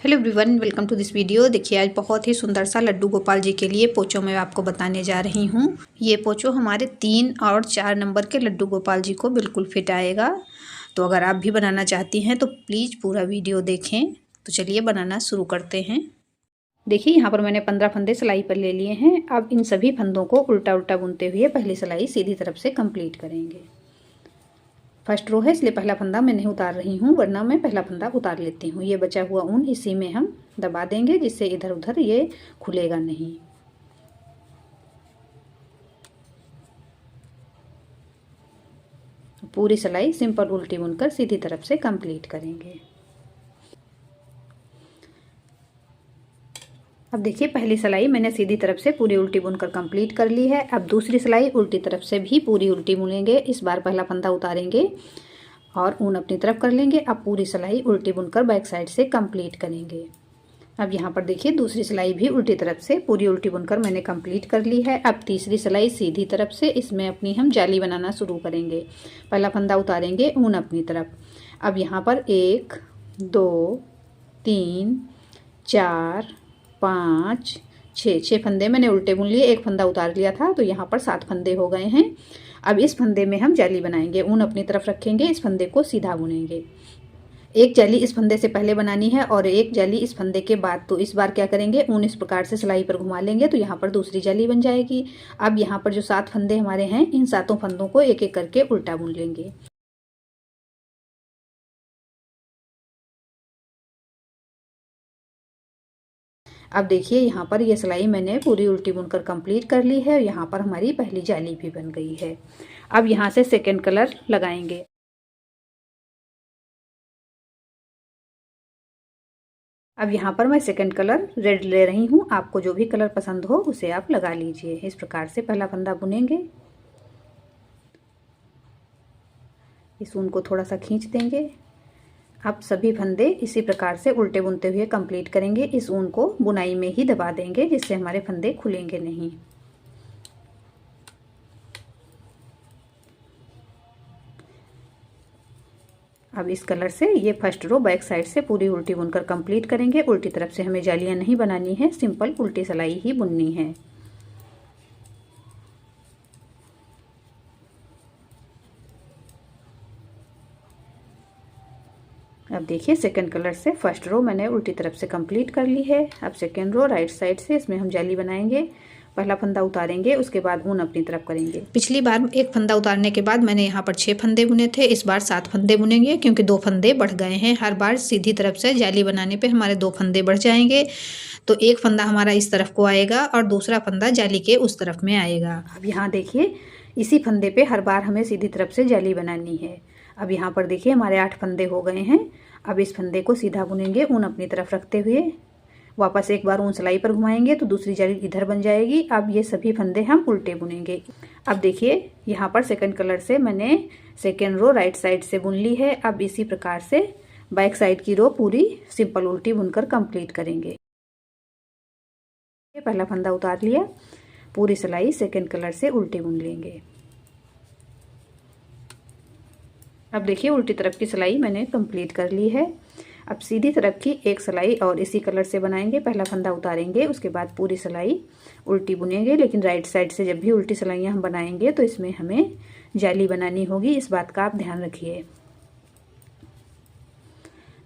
Hello everyone, welcome to this video. देखिए आज बहुत ही सुंदर सा लड्डू गोपाल जी के लिए पोचो मैं आपको बताने जा रही हूँ। ये पोचो हमारे 3 और 4 नंबर के लड्डू गोपाल जी को बिल्कुल फिट आएगा। तो अगर आप भी बनाना चाहती हैं तो प्लीज़ पूरा वीडियो देखें। तो चलिए बनाना शुरू करते हैं। देखिए यहाँ पर मैंने 15 फंदे सिलाई पर ले लिए हैं। अब इन सभी फंदों को उल्टा उल्टा बुनते हुए पहली सिलाई सीधी तरफ से कंप्लीट करेंगे। फर्स्ट रो है इसलिए पहला फंदा मैं नहीं उतार रही हूँ, वरना मैं पहला फंदा उतार लेती हूँ। ये बचा हुआ ऊन इसी में हम दबा देंगे जिससे इधर उधर ये खुलेगा नहीं। पूरी सिलाई सिंपल उल्टी बुनकर सीधी तरफ से कंप्लीट करेंगे। अब देखिए पहली सिलाई मैंने सीधी तरफ से पूरी उल्टी बुनकर कंप्लीट कर ली है। अब दूसरी सिलाई उल्टी तरफ से भी पूरी उल्टी बुनेंगे। इस बार पहला फंदा उतारेंगे और ऊन अपनी तरफ कर लेंगे। अब पूरी सिलाई उल्टी बुनकर बैक साइड से कंप्लीट करेंगे। अब यहाँ पर देखिए दूसरी सिलाई भी उल्टी तरफ से पूरी उल्टी बुनकर मैंने कंप्लीट कर ली है। अब तीसरी सिलाई सीधी तरफ से, इसमें अपनी हम जाली बनाना शुरू करेंगे। पहला फंदा उतारेंगे, ऊन अपनी तरफ। अब यहाँ पर 1 2 3 4 5 6 फंदे मैंने उल्टे बुन लिए। एक फंदा उतार लिया था तो यहाँ पर 7 फंदे हो गए हैं। अब इस फंदे में हम जाली बनाएंगे। ऊन अपनी तरफ रखेंगे, इस फंदे को सीधा बुनेंगे। एक जाली इस फंदे से पहले बनानी है और एक जाली इस फंदे के बाद। तो इस बार क्या करेंगे, ऊन इस प्रकार से सिलाई पर घुमा लेंगे तो यहाँ पर दूसरी जाली बन जाएगी। अब यहाँ पर जो 7 फंदे हमारे हैं, इन 7 फंदों को एक एक करके उल्टा बुन लेंगे। अब देखिए यहाँ पर ये सिलाई मैंने पूरी उल्टी बुनकर कंप्लीट कर ली है। यहाँ पर हमारी पहली जाली भी बन गई है। अब यहाँ से सेकेंड कलर लगाएंगे। अब यहाँ पर मैं सेकंड कलर रेड ले रही हूँ। आपको जो भी कलर पसंद हो उसे आप लगा लीजिए। इस प्रकार से पहला फंदा बुनेंगे, इस ऊन को थोड़ा सा खींच देंगे। अब सभी फंदे इसी प्रकार से उल्टे बुनते हुए कंप्लीट करेंगे। इस ऊन को बुनाई में ही दबा देंगे जिससे हमारे फंदे खुलेंगे नहीं। अब इस कलर से ये फर्स्ट रो बैक साइड से पूरी उल्टी बुनकर कंप्लीट करेंगे। उल्टी तरफ से हमें जालियां नहीं बनानी है, सिंपल उल्टी सिलाई ही बुननी है। अब देखिए सेकंड कलर से फर्स्ट रो मैंने उल्टी तरफ से कंप्लीट कर ली है। अब सेकंड रो राइट साइड से, इसमें हम जाली बनाएंगे। पहला फंदा उतारेंगे, उसके बाद ऊन अपनी तरफ करेंगे। पिछली बार एक फंदा उतारने के बाद मैंने यहाँ पर 6 फंदे बुने थे। इस बार 7 फंदे बुनेंगे क्योंकि 2 फंदे बढ़ गए हैं। हर बार सीधी तरफ से जाली बनाने पे हमारे 2 फंदे बढ़ जाएंगे। तो एक फंदा हमारा इस तरफ को आएगा और दूसरा फंदा जाली के उस तरफ में आएगा। अब यहाँ देखिए इसी फंदे पे हर बार हमें सीधी तरफ से जाली बनानी है। अब यहाँ पर देखिए हमारे 8 फंदे हो गए हैं। अब इस फंदे को सीधा बुनेंगे, ऊन अपनी तरफ रखते हुए। वापस एक बार ऊन सिलाई पर घुमाएंगे तो दूसरी जाली इधर बन जाएगी। अब ये सभी फंदे हम उल्टे बुनेंगे। अब देखिए यहाँ पर सेकंड कलर से मैंने सेकंड रो राइट साइड से बुन ली है। अब इसी प्रकार से बैक साइड की रो पूरी सिंपल उल्टी बुनकर कंप्लीट करेंगे। पहला फंदा उतार लिया, पूरी सिलाई सेकंड कलर से उल्टी बुन लेंगे। अब देखिए उल्टी तरफ की सिलाई मैंने कंप्लीट कर ली है। अब सीधी तरफ की एक सिलाई और इसी कलर से बनाएंगे। पहला फंदा उतारेंगे, उसके बाद पूरी सिलाई उल्टी बुनेंगे। लेकिन राइट साइड से जब भी उल्टी सिलाइयाँ हम बनाएंगे तो इसमें हमें जाली बनानी होगी, इस बात का आप ध्यान रखिए।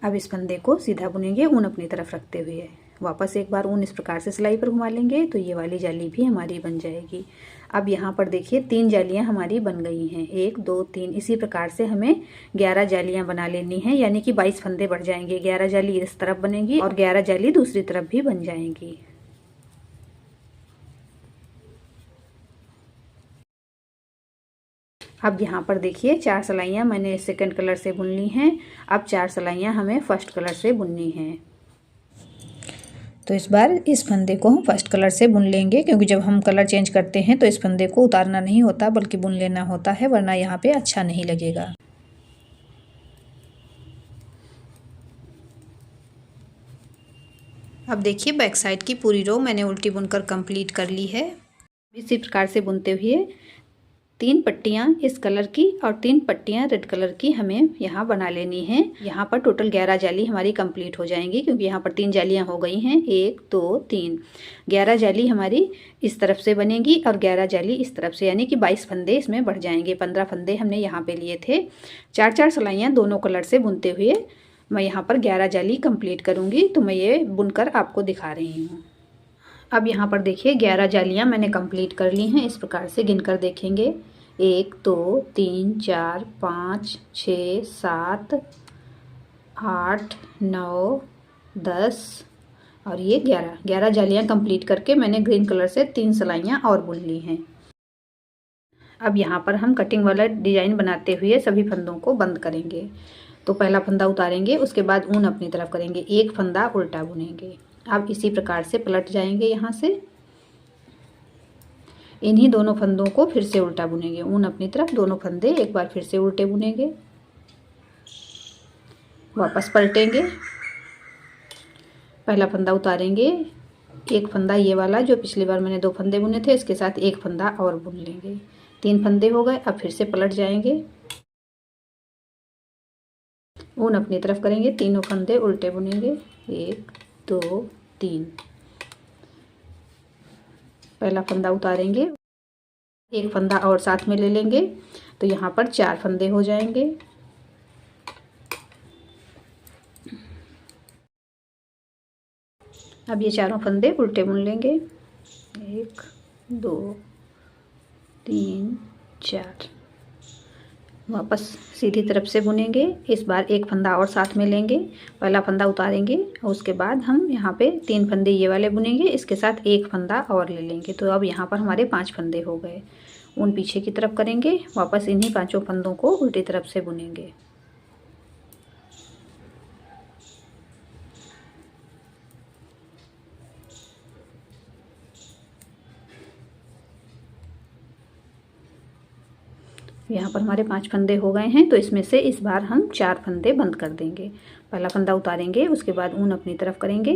अब इस फंदे को सीधा बुनेंगे, ऊन अपनी तरफ रखते हुए। वापस एक बार ऊन इस प्रकार से सिलाई पर घुमा लेंगे तो ये वाली जाली भी हमारी बन जाएगी। अब यहाँ पर देखिए 3 जालियाँ हमारी बन गई हैं, 1 2 3। इसी प्रकार से हमें 11 जालियाँ बना लेनी है, यानी कि 22 फंदे बढ़ जाएंगे। 11 जाली इस तरफ बनेगी और 11 जाली दूसरी तरफ भी बन जाएंगी। अब यहाँ पर देखिए 4 सिलाइयाँ मैंने सेकंड कलर से बुन ली हैं। अब 4 सिलाइयाँ हमें फर्स्ट कलर से बुननी हैं। तो इस बार इस फंदे को हम फर्स्ट कलर से बुन लेंगे, क्योंकि जब हम कलर चेंज करते हैं तो इस फंदे को उतारना नहीं होता बल्कि बुन लेना होता है, वरना यहाँ पे अच्छा नहीं लगेगा। अब देखिए बैक साइड की पूरी रो मैंने उल्टी बुनकर कंप्लीट कर ली है। इसी प्रकार से बुनते हुए 3 पट्टियाँ इस कलर की और 3 पट्टियाँ रेड कलर की हमें यहाँ बना लेनी है। यहाँ पर टोटल 11 जाली हमारी कंप्लीट हो जाएंगी, क्योंकि यहाँ पर 3 जालियाँ हो गई हैं, 1 2 3। 11 जाली हमारी इस तरफ से बनेगी और 11 जाली इस तरफ से, यानी कि 22 फंदे इसमें बढ़ जाएंगे। 15 फंदे हमने यहाँ पे लिए थे। 4-4 सिलाइयाँ दोनों कलर से बुनते हुए मैं यहाँ पर 11 जाली कंप्लीट करूँगी, तो मैं ये बुनकर आपको दिखा रही हूँ। अब यहाँ पर देखिए 11 जालियाँ मैंने कंप्लीट कर ली हैं। इस प्रकार से गिनकर देखेंगे 1 2 3 4 5 6 7 8 9 10 और ये 11 जालियाँ कंप्लीट करके मैंने ग्रीन कलर से 3 सिलाइयाँ और बुन ली हैं। अब यहाँ पर हम कटिंग वाला डिजाइन बनाते हुए सभी फंदों को बंद करेंगे। तो पहला फंदा उतारेंगे, उसके बाद ऊन अपनी तरफ करेंगे, एक फंदा उल्टा बुनेंगे। अब इसी प्रकार से पलट जाएंगे, यहाँ से इन्हीं दोनों फंदों को फिर से उल्टा बुनेंगे, ऊन अपनी तरफ, दोनों फंदे एक बार फिर से उल्टे बुनेंगे, वापस पलटेंगे, पहला फंदा उतारेंगे, एक फंदा ये वाला जो पिछली बार मैंने 2 फंदे बुने थे, इसके साथ एक फंदा और बुन लेंगे। 3 फंदे हो गए। अब फिर से पलट जाएंगे, ऊन अपनी तरफ करेंगे, तीनों फंदे उल्टे बुनेंगे, 1 2 3। पहला फंदा उतारेंगे, एक फंदा और साथ में ले लेंगे, तो यहाँ पर 4 फंदे हो जाएंगे। अब ये चारों फंदे उल्टे बुन लेंगे, 1 2 3 4। वापस सीधी तरफ से बुनेंगे। इस बार एक फंदा और साथ में लेंगे, पहला फंदा उतारेंगे और उसके बाद हम यहाँ पे 3 फंदे ये वाले बुनेंगे, इसके साथ एक फंदा और ले लेंगे। तो अब यहाँ पर हमारे 5 फंदे हो गए। ऊन पीछे की तरफ करेंगे, वापस इन्हीं 5 फंदों को उल्टी तरफ से बुनेंगे। यहाँ पर हमारे 5 फंदे हो गए हैं, तो इसमें से इस बार हम 4 फंदे बंद कर देंगे। पहला फंदा उतारेंगे, उसके बाद ऊन अपनी तरफ करेंगे,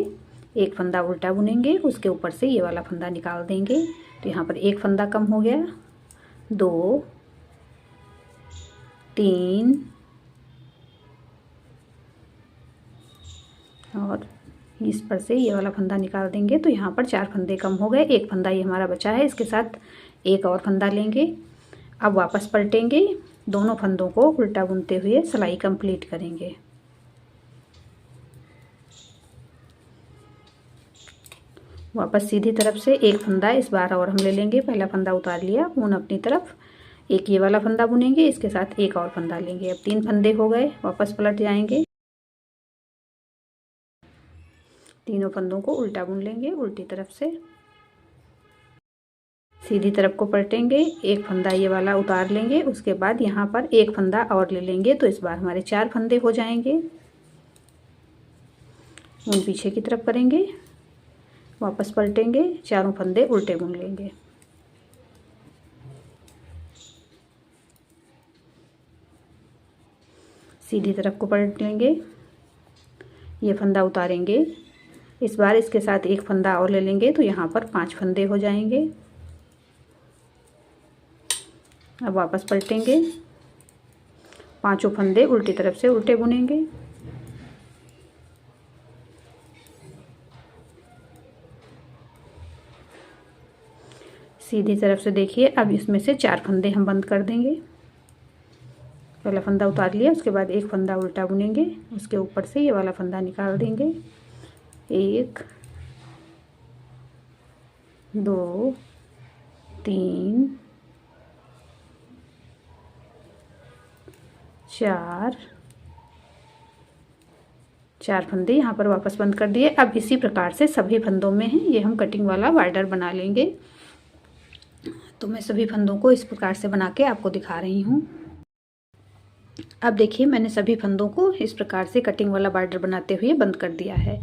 एक फंदा उल्टा बुनेंगे, उसके ऊपर से ये वाला फंदा निकाल देंगे। तो यहाँ पर एक फंदा कम हो गया, 2 3 और इस पर से ये वाला फंदा निकाल देंगे। तो यहाँ पर 4 फंदे कम हो गए, एक फंदा ये हमारा बचा है, इसके साथ एक और फंदा लेंगे। अब वापस पलटेंगे, दोनों फंदों को उल्टा बुनते हुए सिलाई कंप्लीट करेंगे। वापस सीधी तरफ से एक फंदा इस बार और हम ले लेंगे, पहला फंदा उतार लिया, ऊन अपनी तरफ, एक ये वाला फंदा बुनेंगे, इसके साथ एक और फंदा लेंगे। अब 3 फंदे हो गए, वापस पलट जाएंगे, तीनों फंदों को उल्टा बुन लेंगे, उल्टी तरफ से सीधी तरफ को पलटेंगे, एक फंदा ये वाला उतार लेंगे, उसके बाद यहाँ पर एक फंदा और ले लेंगे। तो इस बार हमारे 4 फंदे हो जाएंगे। ऊन पीछे की तरफ करेंगे, वापस पलटेंगे, चारों फंदे उल्टे बुन लेंगे। सीधी तरफ को पलट लेंगे, ये फंदा उतारेंगे, इस बार इसके साथ एक फंदा और ले लेंगे, तो यहाँ पर 5 फंदे हो जाएंगे। अब वापस पलटेंगे, 5 फंदे उल्टी तरफ से उल्टे बुनेंगे। सीधी तरफ से देखिए, अब इसमें से 4 फंदे हम बंद कर देंगे। पहला फंदा उतार लिया, उसके बाद एक फंदा उल्टा बुनेंगे, उसके ऊपर से ये वाला फंदा निकाल देंगे, 1 2 3 4 फंदे यहाँ पर वापस बंद कर दिए। अब इसी प्रकार से सभी फंदों में हैं, ये हम कटिंग वाला बॉर्डर बना लेंगे। तो मैं सभी फंदों को इस प्रकार से बना के आपको दिखा रही हूँ। अब देखिए, मैंने सभी फंदों को इस प्रकार से कटिंग वाला बॉर्डर बनाते हुए बंद कर दिया है।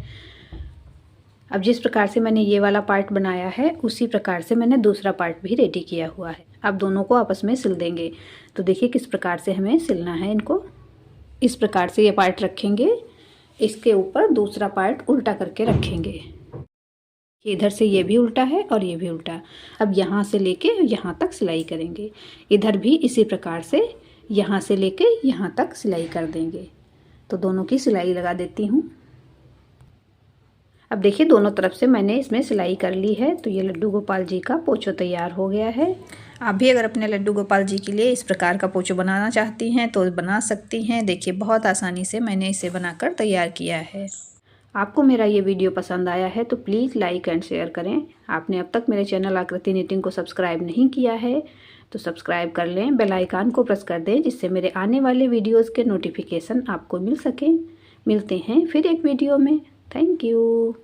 अब जिस प्रकार से मैंने ये वाला पार्ट बनाया है, उसी प्रकार से मैंने दूसरा पार्ट भी रेडी किया हुआ है। अब दोनों को आपस में सिल देंगे। तो देखिए किस प्रकार से हमें सिलना है इनको। इस प्रकार से ये पार्ट रखेंगे, इसके ऊपर दूसरा पार्ट उल्टा करके रखेंगे। इधर से ये भी उल्टा है और ये भी उल्टा। अब यहाँ से लेके यहाँ तक सिलाई करेंगे। इधर भी इसी प्रकार से यहाँ से लेके यहाँ तक सिलाई कर देंगे। तो दोनों की सिलाई लगा देती हूँ। अब देखिए दोनों तरफ से मैंने इसमें सिलाई कर ली है। तो ये लड्डू गोपाल जी का पोछो तैयार हो गया है। आप भी अगर अपने लड्डू गोपाल जी के लिए इस प्रकार का पोछो बनाना चाहती हैं तो बना सकती हैं। देखिए बहुत आसानी से मैंने इसे बनाकर तैयार किया है। आपको मेरा ये वीडियो पसंद आया है तो प्लीज़ लाइक एंड शेयर करें। आपने अब तक मेरे चैनल आकृति निटिंग को सब्सक्राइब नहीं किया है तो सब्सक्राइब कर लें, बेल आइकन को प्रेस कर दें जिससे मेरे आने वाले वीडियोज़ के नोटिफिकेशन आपको मिल सकें। मिलते हैं फिर एक वीडियो में। Thank you.